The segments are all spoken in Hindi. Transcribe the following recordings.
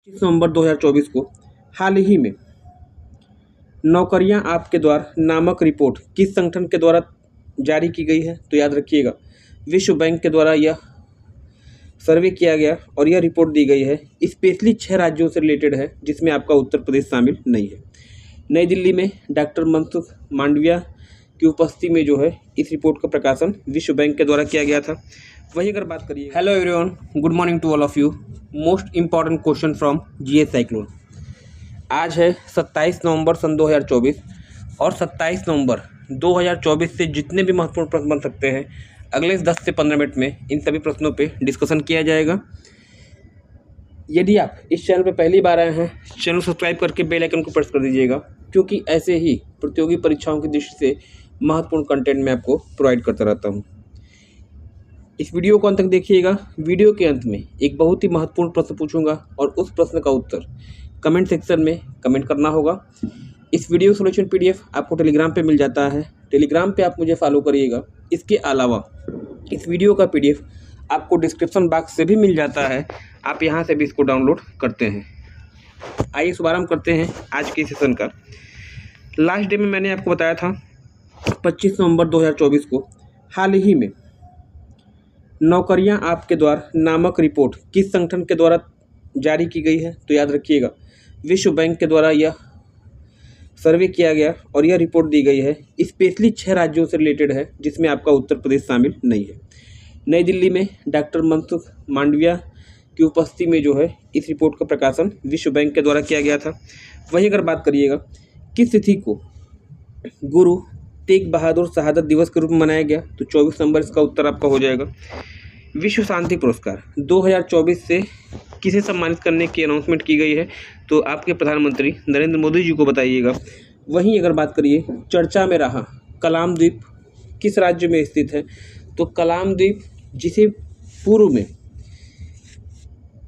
नवंबर 2024 को हाल ही में नौकरियां आपके द्वार नामक रिपोर्ट किस संगठन के द्वारा जारी की गई है? तो याद रखिएगा, विश्व बैंक के द्वारा यह सर्वे किया गया और यह रिपोर्ट दी गई है। स्पेशली 6 राज्यों से रिलेटेड है, जिसमें आपका उत्तर प्रदेश शामिल नहीं है। नई दिल्ली में डॉक्टर मनसुख मांडविया की उपस्थिति में जो है इस रिपोर्ट का प्रकाशन विश्व बैंक के द्वारा किया गया था। वही अगर बात करिए, hello everyone, good morning to all of you. Most important question from GS cyclone. आज है 27 नवंबर सन 2024 और 27 नवंबर 2024 से जितने भी महत्वपूर्ण प्रश्न बन सकते हैं अगले 10 से 15 मिनट में इन सभी प्रश्नों पे डिस्कशन किया जाएगा। यदि आप इस चैनल पे पहली बार आए हैं, चैनल सब्सक्राइब करके बेल आइकन को प्रेस कर दीजिएगा, क्योंकि ऐसे ही प्रतियोगी परीक्षाओं की दृष्टि से महत्वपूर्ण कंटेंट मैं आपको प्रोवाइड करता रहता हूँ। इस वीडियो को अंत तक देखिएगा। वीडियो के अंत में एक बहुत ही महत्वपूर्ण प्रश्न पूछूंगा और उस प्रश्न का उत्तर कमेंट सेक्शन में कमेंट करना होगा। इस वीडियो सोल्यूशन पीडीएफ आपको टेलीग्राम पे मिल जाता है, टेलीग्राम पे आप मुझे फॉलो करिएगा। इसके अलावा इस वीडियो का पीडीएफ आपको डिस्क्रिप्शन बॉक्स से भी मिल जाता है, आप यहाँ से भी इसको डाउनलोड करते हैं। आइए शुभारंभ करते हैं आज के सेशन का। लास्ट डे में मैंने आपको बताया था 25 नवंबर 2024 को हाल ही में नौकरियां आपके द्वार नामक रिपोर्ट किस संगठन के द्वारा जारी की गई है? तो याद रखिएगा, विश्व बैंक के द्वारा यह सर्वे किया गया और यह रिपोर्ट दी गई है। स्पेशली 6 राज्यों से रिलेटेड है, जिसमें आपका उत्तर प्रदेश शामिल नहीं है। नई दिल्ली में डॉक्टर मनसुख मांडविया की उपस्थिति में जो है इस रिपोर्ट का प्रकाशन विश्व बैंक के द्वारा किया गया था। वही अगर बात करिएगा, किस तिथि को गुरु तेग बहादुर शहादत दिवस के रूप में मनाया गया? तो 24 नवंबर इसका उत्तर आपका हो जाएगा। विश्व शांति पुरस्कार 2024 से किसे सम्मानित करने की अनाउंसमेंट की गई है? तो आपके प्रधानमंत्री नरेंद्र मोदी जी को बताइएगा। वहीं अगर बात करिए, चर्चा में रहा कलाम द्वीप किस राज्य में स्थित है? तो कलाम द्वीप, जिसे पूर्व में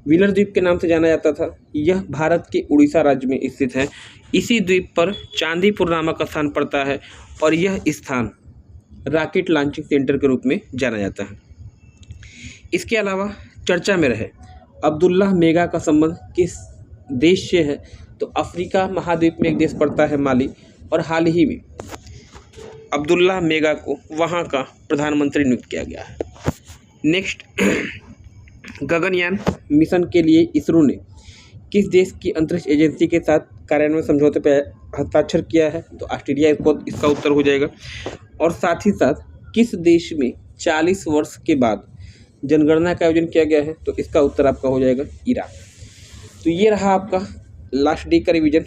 व्हीलर द्वीप के नाम से जाना जाता था, यह भारत के उड़ीसा राज्य में स्थित है। इसी द्वीप पर चांदीपुर नामक स्थान पड़ता है और यह स्थान रॉकेट लॉन्चिंग सेंटर के रूप में जाना जाता है। इसके अलावा चर्चा में रहे अब्दुल्ला मेगा का संबंध किस देश से है? तो अफ्रीका महाद्वीप में एक देश पड़ता है माली, और हाल ही में अब्दुल्ला मेगा को वहां का प्रधानमंत्री नियुक्त किया गया है। नेक्स्ट, गगनयान मिशन के लिए इसरो ने किस देश की अंतरिक्ष एजेंसी के साथ कार्यान्वयन समझौते पर हस्ताक्षर किया है? तो ऑस्ट्रेलिया इसका उत्तर हो जाएगा। और साथ ही साथ किस देश में 40 वर्ष के बाद जनगणना का आयोजन किया गया है? तो इसका उत्तर आपका हो जाएगा ईरान। तो ये रहा आपका लास्ट डे का रिवीजन,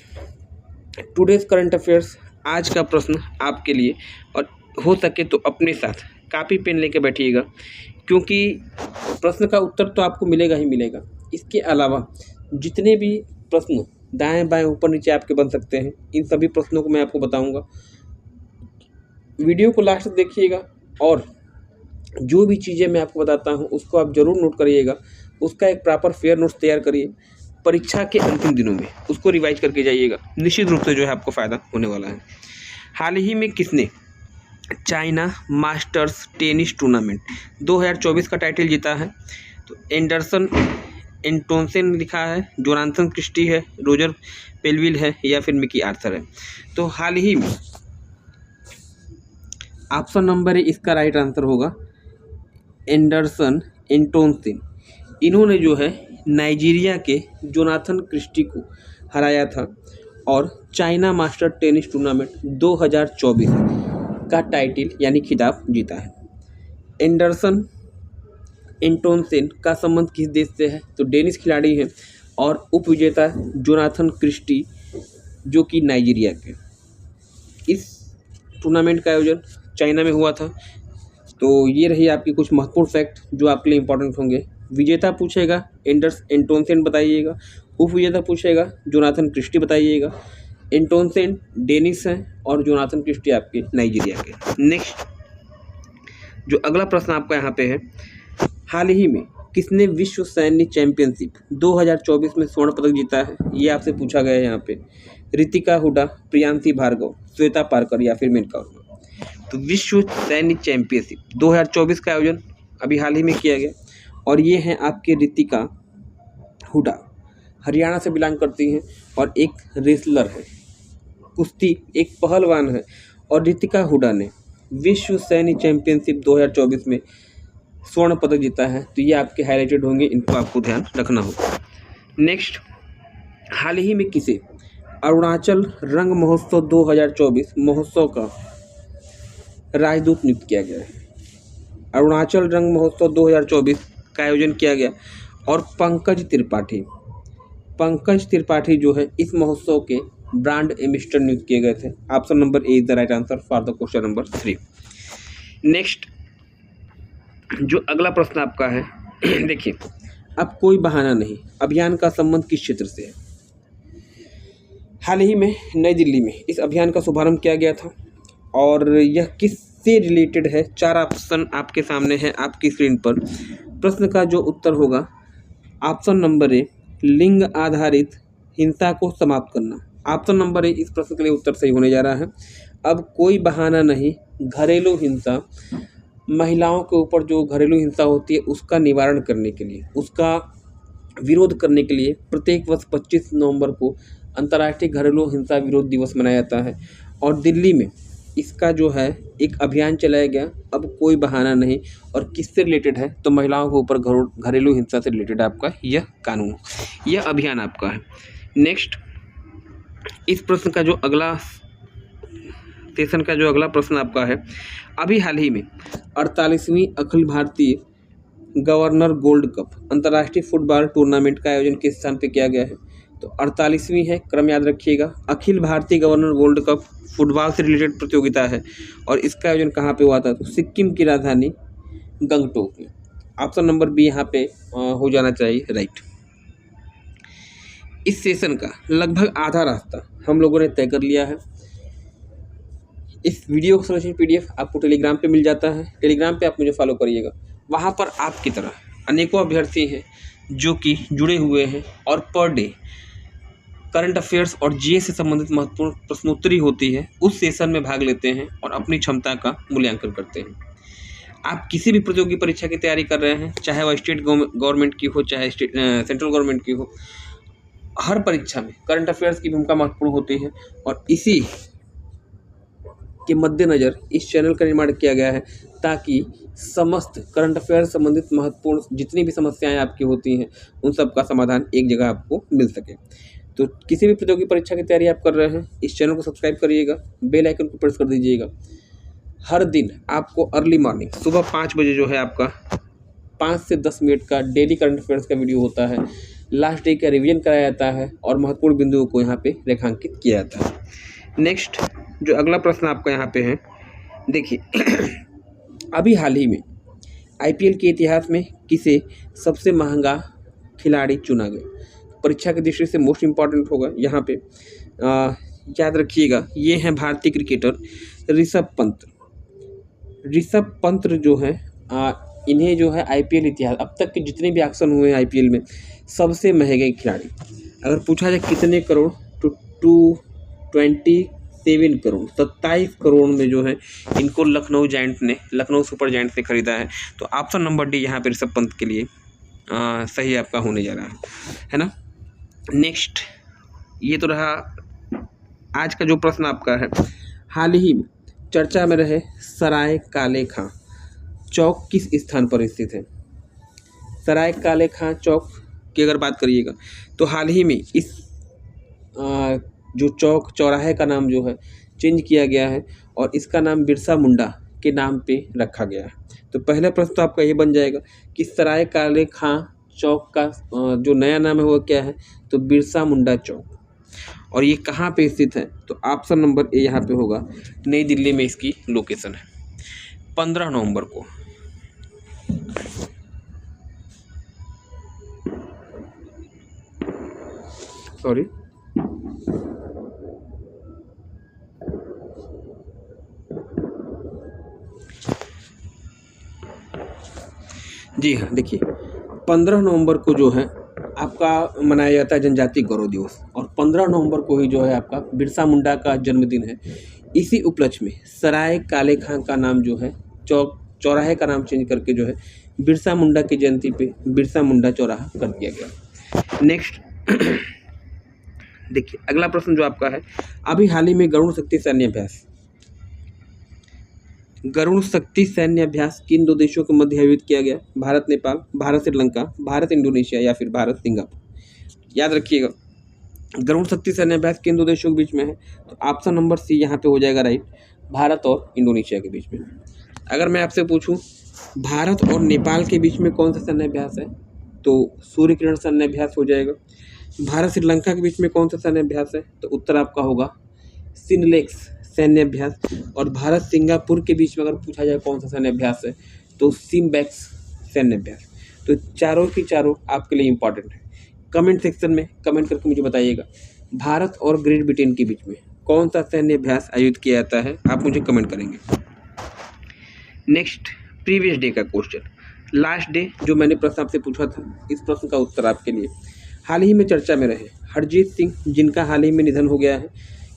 टुडेज करंट अफेयर्स। आज का प्रश्न आपके लिए, और हो सके तो अपने साथ कॉपी पेन लेके बैठिएगा, क्योंकि प्रश्न का उत्तर तो आपको मिलेगा ही मिलेगा। इसके अलावा जितने भी प्रश्न दाएं बाएं ऊपर नीचे आपके बन सकते हैं, इन सभी प्रश्नों को मैं आपको बताऊंगा। वीडियो को लास्ट तक देखिएगा और जो भी चीज़ें मैं आपको बताता हूं उसको आप ज़रूर नोट करिएगा। उसका एक प्रॉपर फेयर नोट्स तैयार करिए। परीक्षा के अंतिम दिनों में उसको रिवाइज करके जाइएगा, निश्चित रूप से जो है आपको फ़ायदा होने वाला है। हाल ही में किसने चाइना मास्टर्स टेनिस टूर्नामेंट 2024 का टाइटल जीता है? तो एंडरसन एंटोनसेन लिखा है, जोनाथन क्रिस्टी है, रोजर पेलविल है, या फिर मिकी आर्थर है? तो हाल ही में ऑप्शन नंबर इसका राइट आंसर होगा एंडरसन एंटोनसेन। इन्होंने जो है नाइजीरिया के जोनाथन क्रिस्टी को हराया था और चाइना मास्टर टेनिस टूर्नामेंट 2024 का टाइटल यानी खिताब जीता है। एंडरसन एंटोनसेन का संबंध किस देश से है? तो डेनिश खिलाड़ी हैं और उपविजेता जोनाथन क्रिस्टी जो कि नाइजीरिया के। इस टूर्नामेंट का आयोजन चाइना में हुआ था। तो ये रही आपकी कुछ महत्वपूर्ण फैक्ट जो आपके लिए इंपॉर्टेंट होंगे। विजेता पूछेगा एंटोनसेन बताइएगा, उपविजेता पूछेगा जोनाथन क्रिस्टी बताइएगा। एंटोनसेन डेनिश हैं और जोनाथन क्रिस्टी आपके नाइजीरिया के। नेक्स्ट, जो अगला प्रश्न आपका यहाँ पे है, हाल ही में किसने विश्व सैन्य चैंपियनशिप 2024 में स्वर्ण पदक जीता है? ये आपसे पूछा गया है यहाँ पे। रितिका हुडा, प्रियांशी भार्गव, श्वेता पारकर या फिर मेनका वर्मा? तो विश्व सैन्य चैंपियनशिप 2024 का आयोजन अभी हाल ही में किया गया और ये हैं आपके रितिका हुडा। हरियाणा से बिलोंग करती हैं और एक रेसलर है, कुश्ती एक पहलवान है। और रितिका हुडा ने विश्व सैन्य चैंपियनशिप 2024 में स्वर्ण पदक जीता है। तो ये आपके हाईलाइटेड होंगे, इनको आपको ध्यान रखना होगा। नेक्स्ट, हाल ही में किसे अरुणाचल रंग महोत्सव 2024 महोत्सव का राजदूत नियुक्त किया गया है? अरुणाचल रंग महोत्सव 2024 का आयोजन किया गया और पंकज त्रिपाठी जो है इस महोत्सव के ब्रांड एम्बेसडर नियुक्त किए गए थे। Option number A is the right answer for the question number 3। Next, जो अगला प्रश्न आपका है देखिए, अब कोई बहाना नहीं अभियान का संबंध किस क्षेत्र से है? हाल ही में नई दिल्ली में इस अभियान का शुभारंभ किया गया था और यह किससे रिलेटेड है? 4 ऑप्शन आपके सामने है आपकी स्क्रीन पर। प्रश्न का जो उत्तर होगा ऑप्शन नंबर ए, लिंग आधारित हिंसा को समाप्त करना। ऑप्शन नंबर ए इस प्रश्न के लिए उत्तर सही होने जा रहा है। अब कोई बहाना नहीं, घरेलू हिंसा, महिलाओं के ऊपर जो घरेलू हिंसा होती है उसका निवारण करने के लिए, उसका विरोध करने के लिए प्रत्येक वर्ष 25 नवंबर को अंतर्राष्ट्रीय घरेलू हिंसा विरोध दिवस मनाया जाता है और दिल्ली में इसका जो है एक अभियान चलाया गया। अब कोई बहाना नहीं, और किससे रिलेटेड है? तो महिलाओं के ऊपर घरेलू हिंसा से रिलेटेड आपका यह कानून, यह अभियान आपका है। नेक्स्ट, इस प्रश्न का जो अगला सेशन का जो अगला प्रश्न आपका है, अभी हाल ही में 48वीं Akhil Bharatiya governor gold cup अंतर्राष्ट्रीय फुटबॉल टूर्नामेंट का आयोजन किस स्थान पे किया गया है? तो 48वीं है, क्रम याद रखिएगा। Akhil Bharatiya governor gold cup football से रिलेटेड प्रतियोगिता है और इसका आयोजन कहाँ पे हुआ था? तो सिक्किम की राजधानी गंगटोक में। ऑप्शन नंबर बी यहाँ पे हो जाना चाहिए राइट। इस सेशन का लगभग आधा रास्ता हम लोगों ने तय कर लिया है। इस वीडियो का सॉल्यूशन PDF आपको टेलीग्राम पे मिल जाता है। टेलीग्राम पे आप मुझे फॉलो करिएगा। वहाँ पर आपकी तरह अनेकों अभ्यर्थी हैं जो कि जुड़े हुए हैं और पर डे करंट अफेयर्स और GS से संबंधित महत्वपूर्ण प्रश्नोत्तरी होती है, उस सेशन में भाग लेते हैं और अपनी क्षमता का मूल्यांकन करते हैं। आप किसी भी प्रतियोगी परीक्षा की तैयारी कर रहे हैं, चाहे वह स्टेट गवर्नमेंट की हो, चाहे सेंट्रल गवर्नमेंट की हो, हर परीक्षा में करंट अफेयर्स की भूमिका महत्वपूर्ण होती है और इसी के मद्देनज़र इस चैनल का निर्माण किया गया है ताकि समस्त करंट अफेयर संबंधित महत्वपूर्ण जितनी भी समस्याएं आपकी होती हैं उन सब का समाधान एक जगह आपको मिल सके। तो किसी भी प्रतियोगी परीक्षा की तैयारी आप कर रहे हैं, इस चैनल को सब्सक्राइब करिएगा, बेल आइकन को प्रेस कर दीजिएगा। हर दिन आपको अर्ली मॉर्निंग सुबह 5 बजे जो है आपका 5 से 10 मिनट का डेली करंट अफेयर्स का वीडियो होता है। लास्ट डे का रिवीजन कराया जाता है और महत्वपूर्ण बिंदुओं को यहाँ पे रेखांकित किया जाता है। नेक्स्ट, जो अगला प्रश्न आपका यहाँ पे है, देखिए अभी हाल ही में IPL के इतिहास में किसे सबसे महंगा खिलाड़ी चुना गया? परीक्षा की दृष्टि से मोस्ट इम्पॉर्टेंट होगा यहाँ पे, याद रखिएगा। ये हैं भारतीय क्रिकेटर ऋषभ पंत जो है इन्हें जो है IPL इतिहास अब तक के जितने भी ऑक्शन हुए हैं IPL में सबसे महंगे खिलाड़ी। अगर पूछा जाए कितने करोड़, तो 227 करोड़, 27 करोड़ में जो है इनको लखनऊ सुपर जायंट्स ने खरीदा है। तो ऑप्शन नंबर डी यहाँ पे ऋषभ पंत के लिए सही आपका होने जा रहा है ना। नेक्स्ट, ये तो रहा आज का जो प्रश्न आपका है। हाल ही में चर्चा में रहे सराय काले खां चौक किस स्थान पर स्थित है? सराय काले खां चौक की अगर बात करिएगा तो हाल ही में इस जो चौक चौराहे का नाम जो है चेंज किया गया है और इसका नाम बिरसा मुंडा के नाम पे रखा गया है। तो पहला प्रश्न तो आपका ये बन जाएगा कि सराय काले खां चौक का जो नया नाम है वो क्या है? तो बिरसा मुंडा चौक। और ये कहाँ पे स्थित है? तो ऑप्शन नंबर ए यहाँ पे होगा, नई दिल्ली में इसकी लोकेशन है। 15 नवंबर को जी हाँ, देखिए 15 नवंबर को जो है आपका मनाया जाता है जनजातीय गौरव दिवस और 15 नवंबर को ही जो है आपका बिरसा मुंडा का जन्मदिन है। इसी उपलक्ष्य में सराय काले खां का नाम जो है चौराहे का नाम चेंज करके जो है बिरसा मुंडा की जयंती पे बिरसा मुंडा चौराहा कर दिया गया। नेक्स्ट, देखिए अगला प्रश्न जो आपका है, अभी हाल ही में गरुड़ शक्ति सैन्य अभ्यास किन 2 देशों के मध्य आयोजित किया गया? भारत नेपाल, भारत श्रीलंका, भारत इंडोनेशिया या फिर भारत सिंगापुर। याद रखिएगा, गरुड़ शक्ति सैन्य अभ्यास किन 2 देशों के बीच में है? तो ऑप्शन नंबर सी यहाँ पे हो जाएगा राइट, भारत और इंडोनेशिया के बीच में। अगर मैं आपसे पूछूं भारत और नेपाल के बीच में कौन सा सैन्य अभ्यास है, तो सूर्य किरण सैन्य अभ्यास हो जाएगा। भारत श्रीलंका के बीच में कौन सा सैन्य अभ्यास है, तो उत्तर आपका होगा सिनलेक्स सैन्य अभ्यास। और भारत सिंगापुर के बीच में अगर पूछा जाए कौन सा सैन्य अभ्यास है, तो सिम्बैक्स सैन्य अभ्यास। तो चारों की चारों आपके लिए इंपॉर्टेंट है। कमेंट सेक्शन में कमेंट करके मुझे बताइएगा, भारत और ग्रेट ब्रिटेन के बीच में कौन सा सैन्य अभ्यास आयोजित किया जाता है, आप मुझे कमेंट करेंगे। नेक्स्ट, प्रीवियस डे का क्वेश्चन, लास्ट डे जो मैंने प्रश्न आपसे पूछा था, इस प्रश्न का उत्तर आपके लिए। हाल ही में चर्चा में रहे हरजीत सिंह, जिनका हाल ही में निधन हो गया है,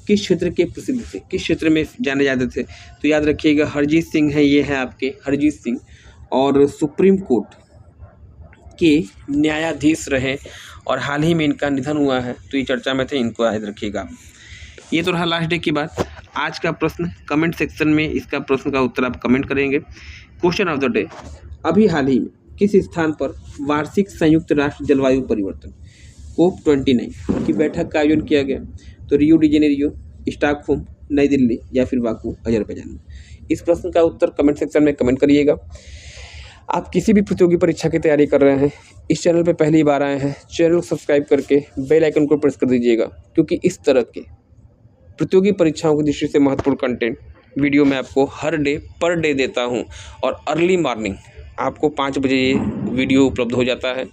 किस क्षेत्र के प्रसिद्ध थे, किस क्षेत्र में जाने जाते थे? तो याद रखिएगा हरजीत सिंह है, ये है आपके हरजीत सिंह, और सुप्रीम कोर्ट के न्यायाधीश रहे और हाल ही में इनका निधन हुआ है, तो ये चर्चा में थे, इनको याद रखिएगा। ये तो रहा लास्ट डे की बात। आज का प्रश्न कमेंट सेक्शन में, इसका प्रश्न का उत्तर आप कमेंट करेंगे। क्वेश्चन ऑफ द डे, अभी हाल ही में किस स्थान पर वार्षिक संयुक्त राष्ट्र जलवायु परिवर्तन COP29 की बैठक का आयोजन किया गया? तो रियो डी जेनेरियो, स्टॉकहोम, नई दिल्ली या फिर बाकू अजरबैजान में। इस प्रश्न का उत्तर कमेंट सेक्शन में कमेंट करिएगा। आप किसी भी प्रतियोगी परीक्षा की तैयारी कर रहे हैं, इस चैनल पर पहली बार आए हैं, चैनल को सब्सक्राइब करके बेल आइकन को प्रेस कर दीजिएगा, क्योंकि इस तरह के प्रतियोगी परीक्षाओं की दृष्टि से महत्वपूर्ण कंटेंट वीडियो मैं आपको हर डे पर डे देता हूं। और अर्ली मॉर्निंग आपको 5 बजे ये वीडियो उपलब्ध हो जाता है।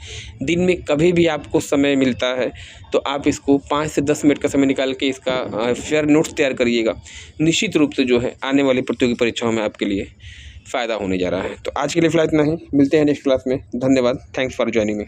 दिन में कभी भी आपको समय मिलता है तो आप इसको 5 से 10 मिनट का समय निकाल के इसका फेयर नोट्स तैयार करिएगा। निश्चित रूप से जो है आने वाली प्रतियोगी परीक्षाओं में आपके लिए फ़ायदा होने जा रहा है। तो आज के लिए फिलहाल इतना ही, मिलते हैं नेक्स्ट क्लास में। धन्यवाद, थैंक्स फॉर ज्वाइनिंग मी।